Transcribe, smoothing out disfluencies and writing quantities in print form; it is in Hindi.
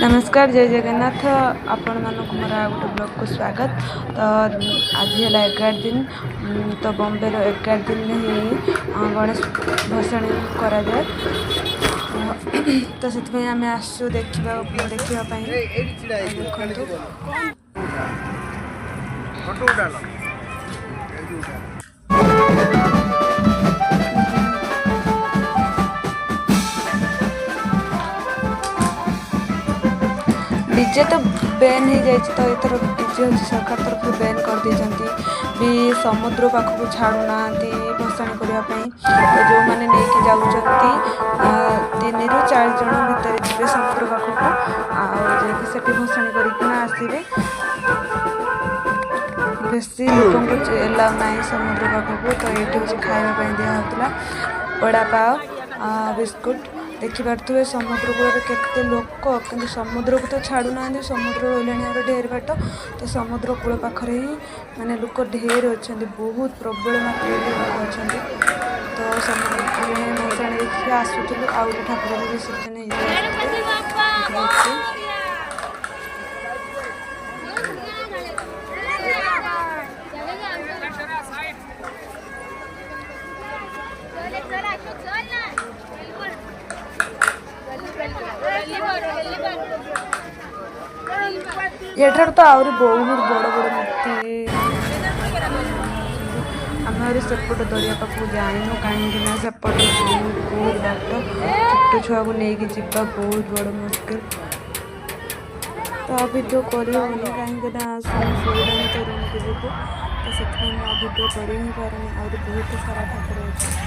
नमस्कार जय जगन्नाथ आपण मानक मोर आ गोटे ब्लॉग को स्वागत। तो आज है 11 दिन तो बॉम्बे रो 11 दिन ही गणेश भसाणी करा जाए। तो से आम आसु देखा डीजे तो बैन हो जाए। तो एथर डीजे हूँ सरकार तरफ बैन कर देती भी समुद्र पाखक छाड़ू ना भसाणी करने। तो जो मैंने नहीं जाऊँ 3 ରୁ 4 जन भितर जी समुद्र पाखक आसे भसाणी करके आसवे। बेसी लोक एलाउ ना समुद्र पाखक। तो ये हूँ खावाई दिहला बड़ा पाव बिस्कुट देखिपे समुद्र कूल केते लोक कि समुद्र को तो छाड़ू ना। समुद्र रहा ढेर बाट। तो समुद्र कूल पाखे ही माने लोक ढेर अच्छा बहुत प्रबल मात्रा लोक अच्छा। तो समुद्र भसाणी देखिए आसूलु आउ गोटे ठाकुर विसर्जन एठार तो आहरी बहुत बड़ बड़ मूर्ति आम सेपट दरिया पाक जाइनु कहीं सेपट बहुत बाट छोट छुआ को लेकिन जीवा बहुत बड़ मुस्किल। तो भिडियो करें कहीं शोरानी तो रूम को जीव। तो से भिडियो कर ही पारे बहुत सारा ठाकुर अच्छे।